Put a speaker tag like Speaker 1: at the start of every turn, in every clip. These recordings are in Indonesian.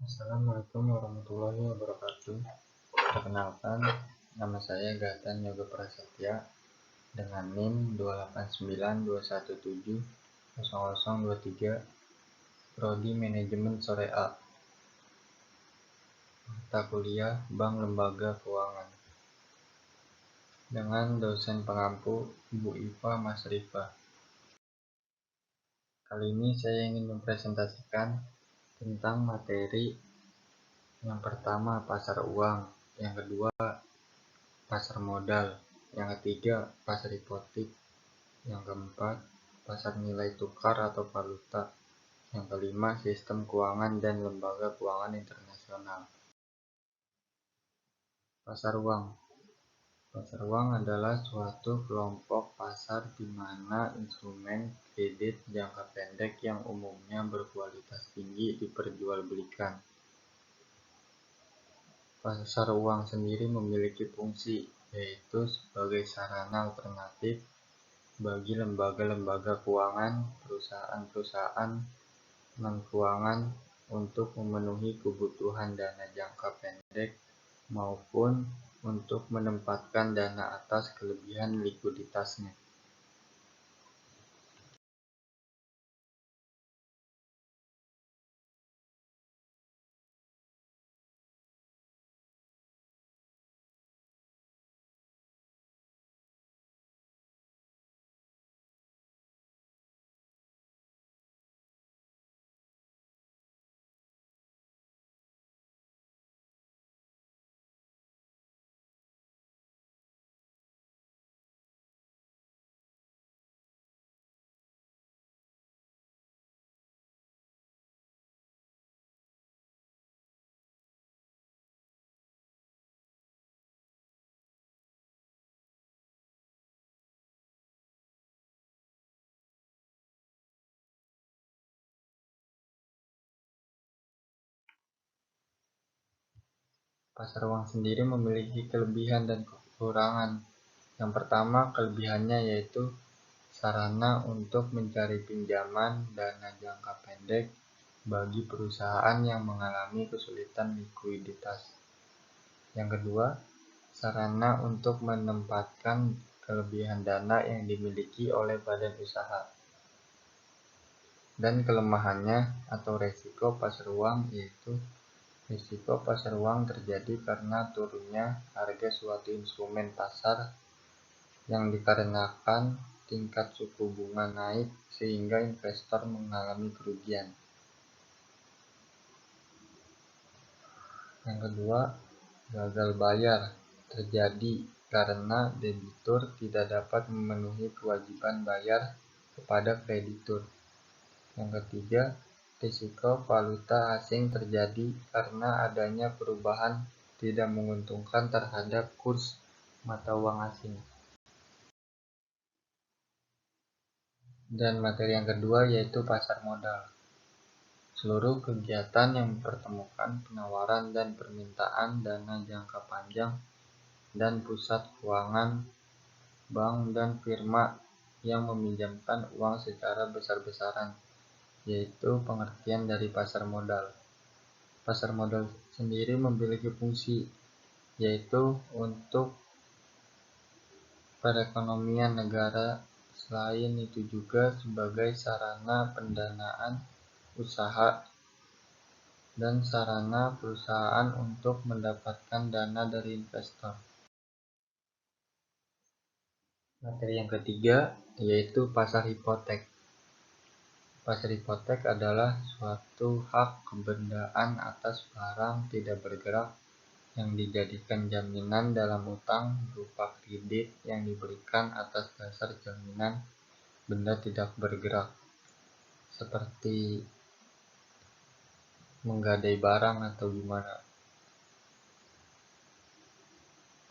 Speaker 1: Assalamualaikum warahmatullahi wabarakatuh. Perkenalkan, nama saya Gathang Yoga Prasetya dengan NIM 28921700023, Prodi Manajemen Syariah, mata kuliah Bank Lembaga Keuangan, dengan dosen pengampu Bu Iva Masrifah. Kali ini saya ingin mempresentasikan tentang materi yang pertama pasar uang, yang kedua pasar modal, yang ketiga pasar hipotek, yang keempat pasar nilai tukar atau valuta, yang kelima sistem keuangan dan lembaga keuangan internasional. Pasar uang. Pasar uang adalah suatu kelompok pasar di mana instrumen kredit jangka pendek yang umumnya berkualitas tinggi diperjualbelikan. Pasar uang sendiri memiliki fungsi, yaitu sebagai sarana alternatif bagi lembaga-lembaga keuangan, perusahaan-perusahaan non-keuangan untuk memenuhi kebutuhan dana jangka pendek maupun untuk menempatkan dana atas kelebihan likuiditasnya. Pasar uang sendiri memiliki kelebihan dan kekurangan. Yang pertama, kelebihannya yaitu sarana untuk mencari pinjaman dana jangka pendek bagi perusahaan yang mengalami kesulitan likuiditas. Yang kedua, sarana untuk menempatkan kelebihan dana yang dimiliki oleh badan usaha. Dan kelemahannya atau resiko pasar uang yaitu risiko pasar uang terjadi karena turunnya harga suatu instrumen pasar yang dikarenakan tingkat suku bunga naik sehingga investor mengalami kerugian. Yang kedua, gagal bayar terjadi karena debitur tidak dapat memenuhi kewajiban bayar kepada kreditur. Yang ketiga, risiko valuta asing terjadi karena adanya perubahan tidak menguntungkan terhadap kurs mata uang asing. Dan materi yang kedua yaitu pasar modal. Seluruh kegiatan yang mempertemukan penawaran dan permintaan dana jangka panjang dan pusat keuangan, bank dan firma yang meminjamkan uang secara besar-besaran, yaitu pengertian dari pasar modal. Pasar modal sendiri memiliki fungsi, yaitu untuk perekonomian negara. Selain itu juga sebagai sarana pendanaan usaha dan sarana perusahaan untuk mendapatkan dana dari investor. Materi yang ketiga yaitu pasar hipotek. Pasar hipotek adalah suatu hak kebendaan atas barang tidak bergerak yang dijadikan jaminan dalam utang berupa kredit yang diberikan atas dasar jaminan benda tidak bergerak, seperti menggadai barang atau gimana.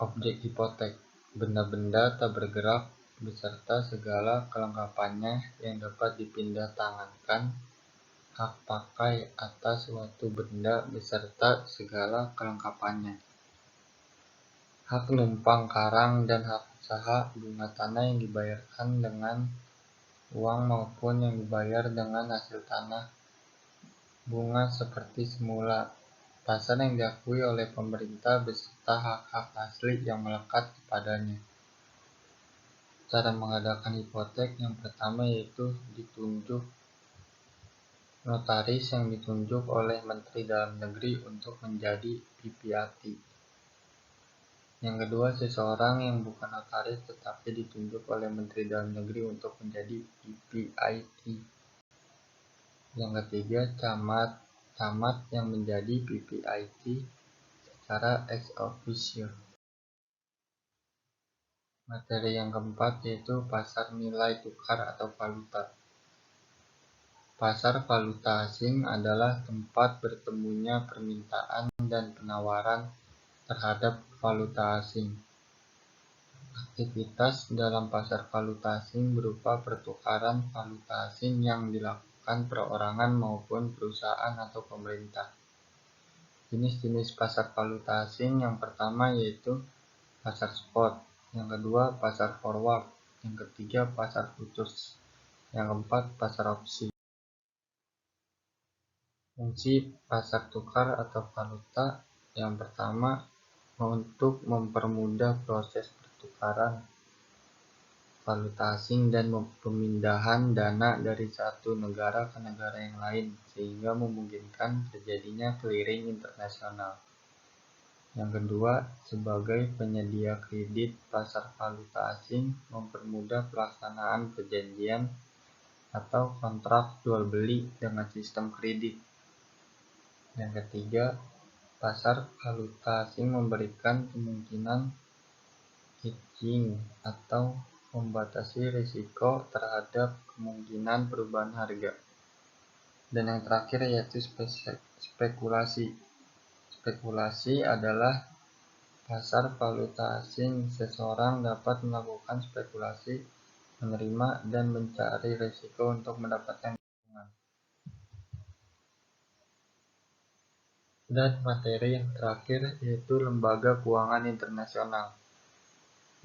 Speaker 1: Objek hipotek, benda-benda tak bergerak beserta segala kelengkapannya yang dapat dipindah tangankan, hak pakai atas suatu benda beserta segala kelengkapannya, hak numpang karang dan hak usaha, bunga tanah yang dibayarkan dengan uang maupun yang dibayar dengan hasil tanah bunga seperti semula, pasar yang diakui oleh pemerintah beserta hak-hak asli yang melekat kepadanya. Cara mengadakan hipotek yang pertama yaitu ditunjuk notaris yang ditunjuk oleh Menteri Dalam Negeri untuk menjadi PPAT. Yang kedua, seseorang yang bukan notaris tetapi ditunjuk oleh Menteri Dalam Negeri untuk menjadi PPIT. Yang ketiga, camat yang menjadi PPIT secara ex officio. Materi yang keempat yaitu pasar nilai tukar atau valuta. Pasar valuta asing adalah tempat bertemunya permintaan dan penawaran terhadap valuta asing. Aktivitas dalam pasar valuta asing berupa pertukaran valuta asing yang dilakukan perorangan maupun perusahaan atau pemerintah. Jenis-jenis pasar valuta asing yang pertama yaitu pasar spot, yang kedua pasar forward, yang ketiga pasar futures, yang keempat pasar opsi. Fungsi pasar tukar atau valuta yang pertama untuk mempermudah proses pertukaran valuta asing dan pemindahan dana dari satu negara ke negara yang lain sehingga memungkinkan terjadinya clearing internasional. Yang kedua, sebagai penyedia kredit, pasar valuta asing mempermudah pelaksanaan perjanjian atau kontrak jual beli dengan sistem kredit. Yang ketiga, pasar valuta asing memberikan kemungkinan hedging atau membatasi risiko terhadap kemungkinan perubahan harga. Dan yang terakhir yaitu spekulasi. Spekulasi adalah pasar valuta asing. Seseorang dapat melakukan spekulasi, menerima dan mencari risiko untuk mendapatkan keuntungan. Dan materi yang terakhir yaitu lembaga keuangan internasional.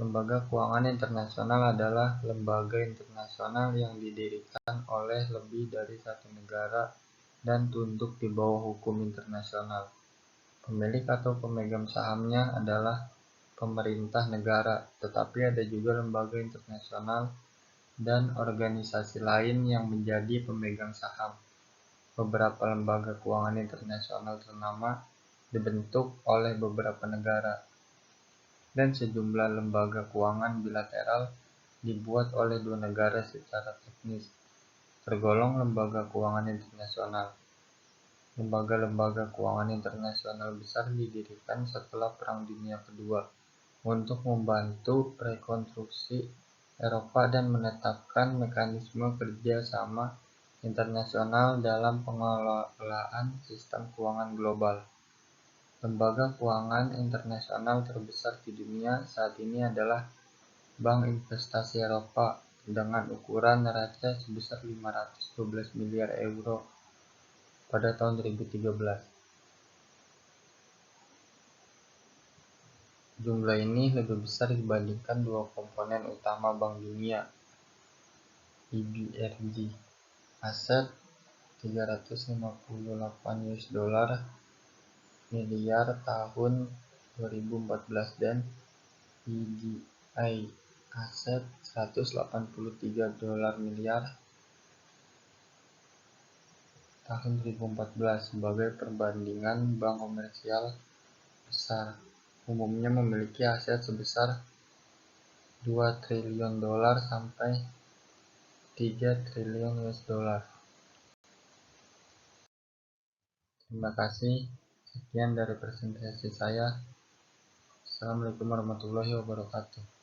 Speaker 1: Lembaga keuangan internasional adalah lembaga internasional yang didirikan oleh lebih dari satu negara dan tunduk di bawah hukum internasional. Pemilik atau pemegang sahamnya adalah pemerintah negara, tetapi ada juga lembaga internasional dan organisasi lain yang menjadi pemegang saham. Beberapa lembaga keuangan internasional ternama dibentuk oleh beberapa negara, dan sejumlah lembaga keuangan bilateral dibuat oleh dua negara secara teknis, tergolong lembaga keuangan internasional. Lembaga-lembaga keuangan internasional besar didirikan setelah Perang Dunia Kedua untuk membantu rekonstruksi Eropa dan menetapkan mekanisme kerja sama internasional dalam pengelolaan sistem keuangan global. Lembaga keuangan internasional terbesar di dunia saat ini adalah Bank Investasi Eropa dengan ukuran neraca sebesar 512 miliar euro pada tahun 2013. Jumlah ini lebih besar dibandingkan dua komponen utama Bank Dunia, EBRD. Aset 358 miliar tahun 2014 dan EDI aset 183 miliar tahun 2014. Sebagai perbandingan, bank komersial besar umumnya memiliki aset sebesar 2 triliun dolar sampai 3 triliun US dollar. Terima kasih. Sekian dari presentasi saya. Assalamualaikum warahmatullahi wabarakatuh.